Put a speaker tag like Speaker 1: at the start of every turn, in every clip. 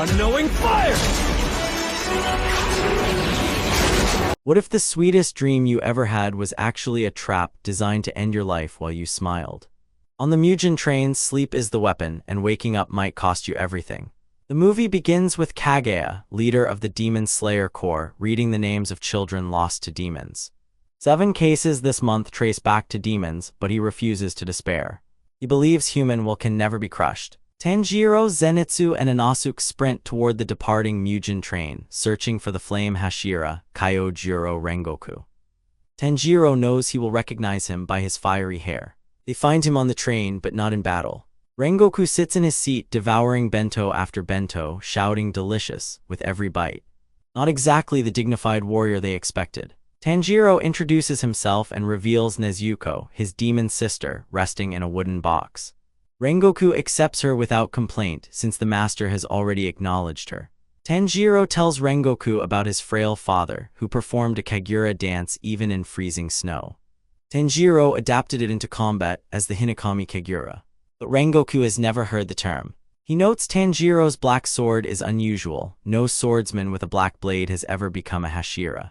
Speaker 1: Unknowing fire!
Speaker 2: What if the sweetest dream you ever had was actually a trap designed to end your life while you smiled? On the Mugen train, sleep is the weapon, and waking up might cost you everything. The movie begins with Kaguya, leader of the Demon Slayer Corps, reading the names of children lost to demons. 7 cases this month trace back to demons, but he refuses to despair. He believes human will can never be crushed. Tanjiro, Zenitsu, and Inosuke sprint toward the departing Mugen train, searching for the flame Hashira, Kyojuro Rengoku. Tanjiro knows he will recognize him by his fiery hair. They find him on the train, but not in battle. Rengoku sits in his seat, devouring bento after bento, shouting delicious with every bite. Not exactly the dignified warrior they expected. Tanjiro introduces himself and reveals Nezuko, his demon sister, resting in a wooden box. Rengoku accepts her without complaint, since the master has already acknowledged her. Tanjiro tells Rengoku about his frail father, who performed a Kagura dance even in freezing snow. Tanjiro adapted it into combat as the Hinokami Kagura. But Rengoku has never heard the term. He notes Tanjiro's black sword is unusual. No swordsman with a black blade has ever become a Hashira.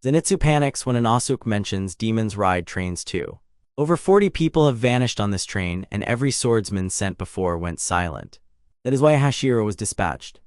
Speaker 2: Zenitsu panics when Inosuke mentions demons ride trains too. Over 40 people have vanished on this train, and every swordsman sent before went silent. That is why a Hashira was dispatched.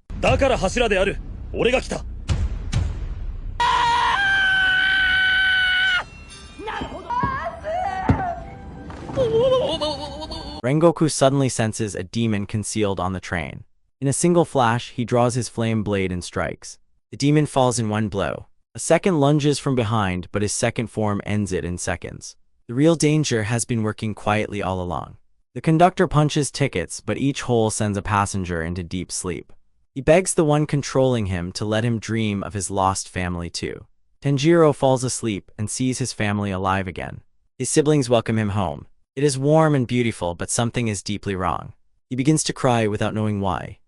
Speaker 2: Rengoku suddenly senses a demon concealed on the train. In a single flash, he draws his flame blade and strikes. The demon falls in one blow. A second lunges from behind, but his second form ends it in seconds. The real danger has been working quietly all along. The conductor punches tickets, but each hole sends a passenger into deep sleep. He begs the one controlling him to let him dream of his lost family too. Tanjiro falls asleep and sees his family alive again. His siblings welcome him home. It is warm and beautiful, but something is deeply wrong. He begins to cry without knowing why.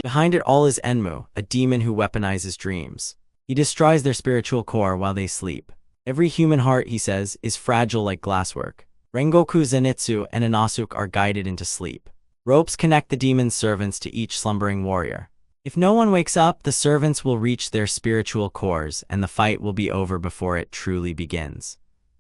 Speaker 2: Behind it all is Enmu, a demon who weaponizes dreams. He destroys their spiritual core while they sleep. Every human heart, he says, is fragile like glasswork. Rengoku, Zenitsu, and Inosuke are guided into sleep. Ropes connect the demon's servants to each slumbering warrior. If no one wakes up, the servants will reach their spiritual cores, and the fight will be over before it truly begins.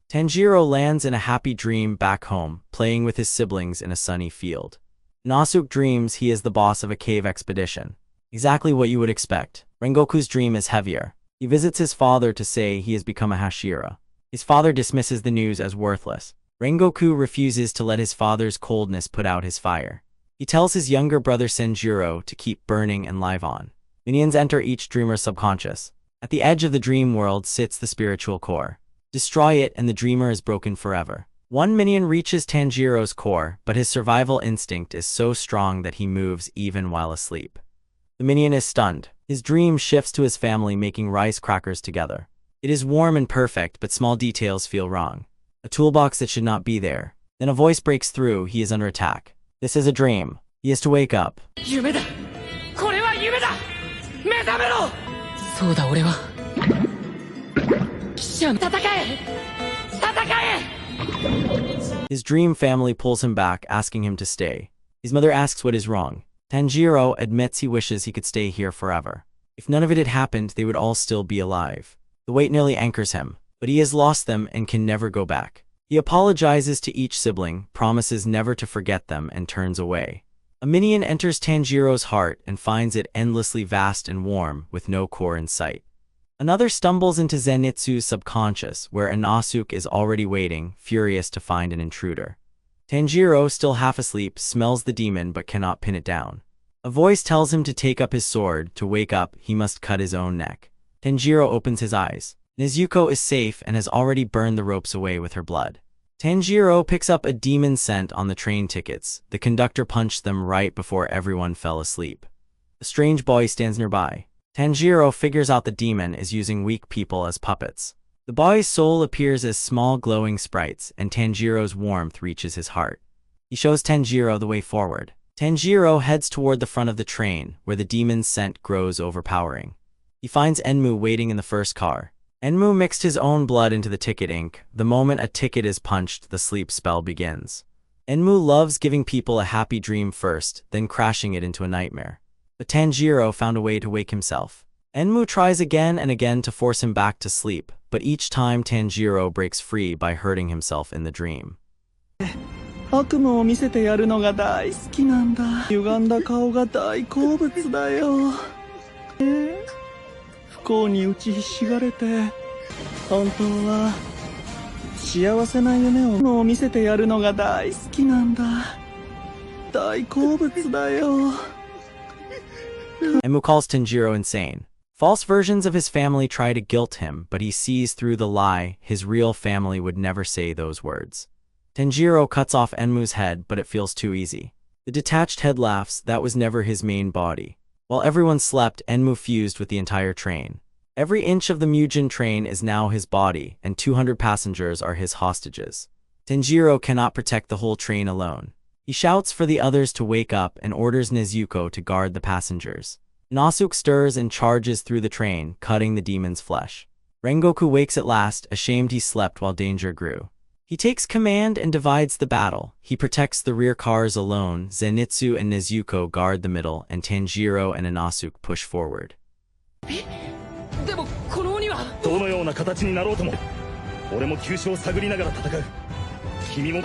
Speaker 2: Tanjiro lands in a happy dream back home, playing with his siblings in a sunny field. Inosuke dreams he is the boss of a cave expedition. Exactly what you would expect. Rengoku's dream is heavier. He visits his father to say he has become a Hashira. His father dismisses the news as worthless. Rengoku refuses to let his father's coldness put out his fire. He tells his younger brother Senjuro to keep burning and live on. Minions enter each dreamer's subconscious. At the edge of the dream world sits the spiritual core. Destroy it and the dreamer is broken forever. One minion reaches Tanjiro's core, but his survival instinct is so strong that he moves even while asleep. The minion is stunned. His dream shifts to his family making rice crackers together. It is warm and perfect, but small details feel wrong. A toolbox that should not be there. Then a voice breaks through. He is under attack. This is a dream. He has to wake up. His dream family pulls him back, asking him to stay. His mother asks what is wrong. Tanjiro admits he wishes he could stay here forever. If none of it had happened, they would all still be alive. The weight nearly anchors him, but he has lost them and can never go back. He apologizes to each sibling, promises never to forget them, and turns away. A minion enters Tanjiro's heart and finds it endlessly vast and warm, with no core in sight. Another stumbles into Zenitsu's subconscious, where Inosuke is already waiting, furious to find an intruder. Tanjiro, still half asleep, smells the demon but cannot pin it down. A voice tells him to take up his sword. To wake up, he must cut his own neck. Tanjiro opens his eyes. Nezuko is safe and has already burned the ropes away with her blood. Tanjiro picks up a demon scent on the train tickets. The conductor punched them right before everyone fell asleep. A strange boy stands nearby. Tanjiro figures out the demon is using weak people as puppets. The boy's soul appears as small glowing sprites, and Tanjiro's warmth reaches his heart. He shows Tanjiro the way forward. Tanjiro heads toward the front of the train, where the demon's scent grows overpowering. He finds Enmu waiting in the first car. Enmu mixed his own blood into the ticket ink. The moment a ticket is punched, the sleep spell begins. Enmu loves giving people a happy dream first, then crashing it into a nightmare. But Tanjiro found a way to wake himself. Enmu tries again and again to force him back to sleep, but each time Tanjiro breaks free by hurting himself in the dream.
Speaker 1: 悪夢を見せてやるのが大好きなんだ。歪んだ顔が大好物だよ。不幸に打ちひしがれて、本当は幸せな夢を見せてやるのが大好きなんだ。大好物だよ。
Speaker 2: Enmu calls Tanjiro insane. False versions of his family try to guilt him, but he sees through the lie. His real family would never say those words. Tanjiro cuts off Enmu's head, but it feels too easy. The detached head laughs. That was never his main body. While everyone slept, Enmu fused with the entire train. Every inch of the Mugen train is now his body, and 200 passengers are his hostages. Tanjiro cannot protect the whole train alone. He shouts for the others to wake up and orders Nezuko to guard the passengers. Inosuke stirs and charges through the train, cutting the demon's flesh. Rengoku wakes at last, ashamed he slept while danger grew. He takes command and divides the battle. He protects the rear cars alone. Zenitsu and Nezuko guard the middle, and Tanjiro and Inosuke push forward.
Speaker 3: でもこの鬼はどのような形になろうとも俺も急所を探りながら戦う君も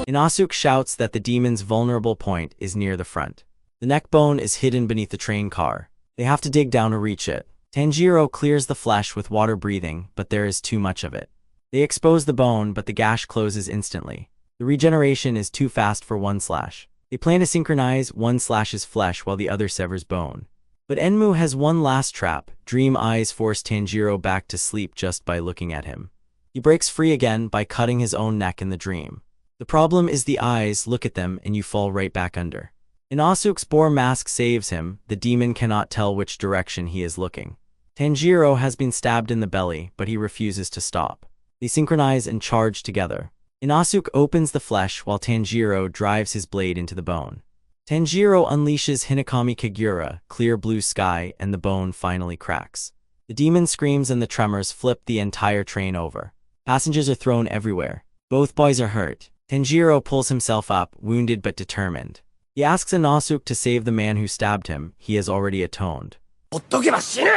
Speaker 2: Inosuke shouts that the demon's vulnerable point is near the front. The neck bone is hidden beneath the train car. They have to dig down to reach it. Tanjiro clears the flesh with water breathing, but there is too much of it. They expose the bone, but the gash closes instantly. The regeneration is too fast for one slash. They plan to synchronize. One slashes flesh while the other severs bone. But Enmu has one last trap. Dream eyes force Tanjiro back to sleep just by looking at him. He breaks free again by cutting his own neck in the dream. The problem is the eyes. Look at them and you fall right back under. Inosuke's boar mask saves him. The demon cannot tell which direction he is looking. Tanjiro has been stabbed in the belly, but he refuses to stop. They synchronize and charge together. Inosuke opens the flesh while Tanjiro drives his blade into the bone. Tanjiro unleashes Hinokami Kagura, clear blue sky, and the bone finally cracks. The demon screams and the tremors flip the entire train over. Passengers are thrown everywhere. Both boys are hurt. Tanjiro pulls himself up, wounded but determined. He asks Inosuke to save the man who stabbed him. He has already atoned.
Speaker 3: ほっとけば死ぬ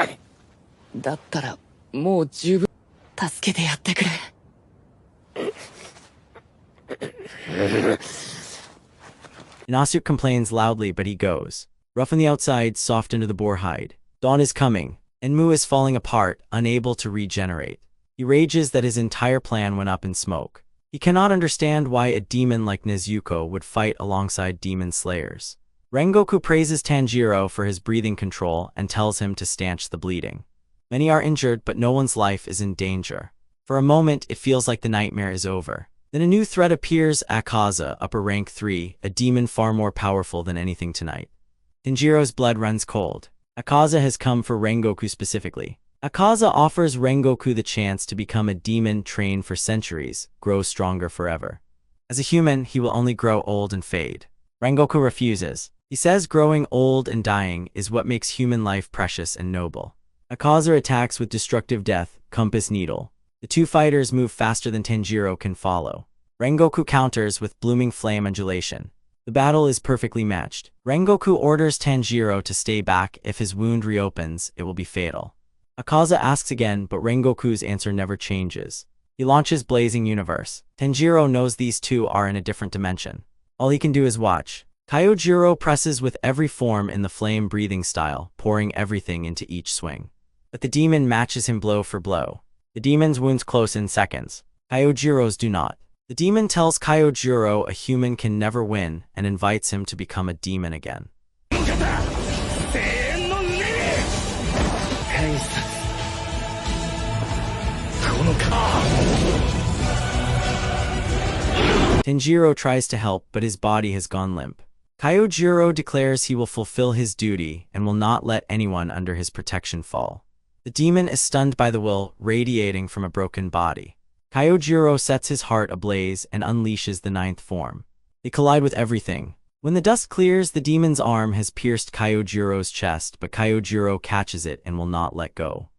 Speaker 4: だったらもう十分助けてやってくれ
Speaker 2: Inosuke complains loudly, but he goes. Rough on the outside, soft under the boar hide. Dawn is coming. Enmu is falling apart, unable to regenerate. He rages that his entire plan went up in smoke. He cannot understand why a demon like Nezuko would fight alongside demon slayers. Rengoku praises Tanjiro for his breathing control and tells him to stanch the bleeding. Many are injured, but no one's life is in danger. For a moment, it feels like the nightmare is over. Then a new threat appears, Akaza, upper rank 3, a demon far more powerful than anything tonight. Tanjiro's blood runs cold. Akaza has come for Rengoku specifically. Akaza offers Rengoku the chance to become a demon trained for centuries, grow stronger forever. As a human, he will only grow old and fade. Rengoku refuses. He says growing old and dying is what makes human life precious and noble. Akaza attacks with destructive death, compass needle. The two fighters move faster than Tanjiro can follow. Rengoku counters with blooming flame undulation. The battle is perfectly matched. Rengoku orders Tanjiro to stay back. If his wound reopens, it will be fatal. Akaza asks again, but Rengoku's answer never changes. He launches Blazing Universe. Tanjiro knows these two are in a different dimension. All he can do is watch. Kyojuro presses with every form in the flame breathing style, pouring everything into each swing. But the demon matches him blow for blow. The demon's wounds close in seconds. Kyojuro's do not. The demon tells Kyojuro a human can never win and invites him to become a demon again. Tanjiro tries to help, but his body has gone limp. Kyojuro declares he will fulfill his duty and will not let anyone under his protection fall. The demon is stunned by the will radiating from a broken body. Kyojuro sets his heart ablaze and unleashes the ninth form. They collide with everything. When the dust clears, the demon's arm has pierced Kyojiro's chest, but Kyojiro catches it and will not let go.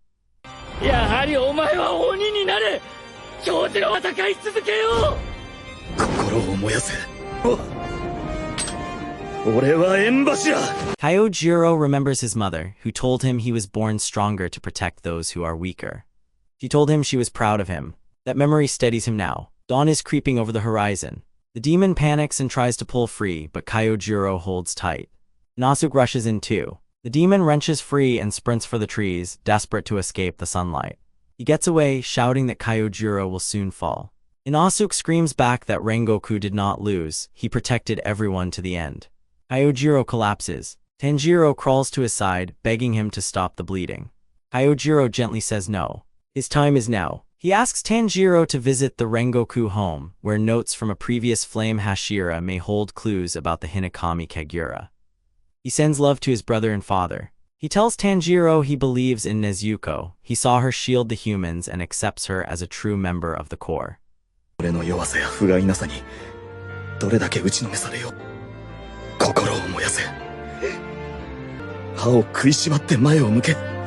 Speaker 3: やはりお前は鬼になれ。教授の戦い続けよう。心を燃やせ。俺は縁柱。
Speaker 2: Kyojiro remembers his mother, who told him he was born stronger to protect those who are weaker. She told him she was proud of him. That memory steadies him now. Dawn is creeping over the horizon. The demon panics and tries to pull free, but Kyojiro holds tight. Inazuk rushes in too. The demon wrenches free and sprints for the trees, desperate to escape the sunlight. He gets away, shouting that Kyojiro will soon fall. Inazuk screams back that Rengoku did not lose. He protected everyone to the end. Kyojiro collapses. Tanjiro crawls to his side, begging him to stop the bleeding. Kyojiro gently says no. His time is now. He asks Tanjiro to visit the Rengoku home, where notes from a previous flame Hashira may hold clues about the Hinokami Kagura. He sends love to his brother and father. He tells Tanjiro he believes in Nezuko. He saw her shield the humans and accepts her as a true member of the core.
Speaker 3: 俺の弱さや不甲斐なさにどれだけ打ちのめされよう。心を燃やせ。歯を食いしばって前を向け。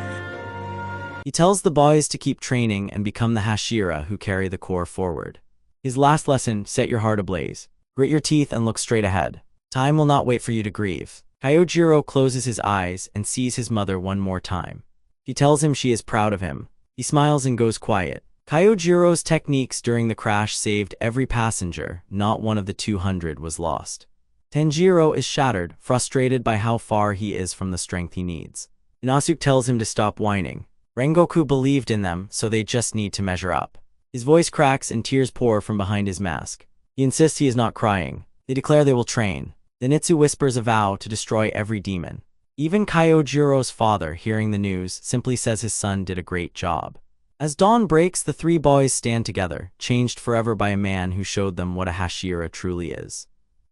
Speaker 2: He tells the boys to keep training and become the Hashira who carry the core forward. His last lesson, set your heart ablaze. Grit your teeth and look straight ahead. Time will not wait for you to grieve. Kyojiro closes his eyes and sees his mother one more time. She tells him she is proud of him. He smiles and goes quiet. Kyojiro's techniques during the crash saved every passenger. Not one of the 200 was lost. Tanjiro is shattered, frustrated by how far he is from the strength he needs. Inazuk tells him to stop whining. Rengoku believed in them, so they just need to measure up. His voice cracks and tears pour from behind his mask. He insists he is not crying. They declare they will train. Zenitsu whispers a vow to destroy every demon. Even Kyojiro's father, hearing the news, simply says his son did a great job. As dawn breaks, the three boys stand together, changed forever by a man who showed them what a Hashira truly is.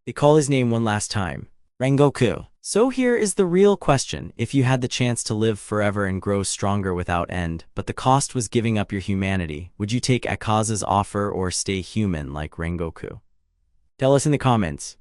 Speaker 2: They call his name one last time. Rengoku. So here is the real question. If you had the chance to live forever and grow stronger without end, but the cost was giving up your humanity, would you take Akaza's offer or stay human like Rengoku? Tell us in the comments.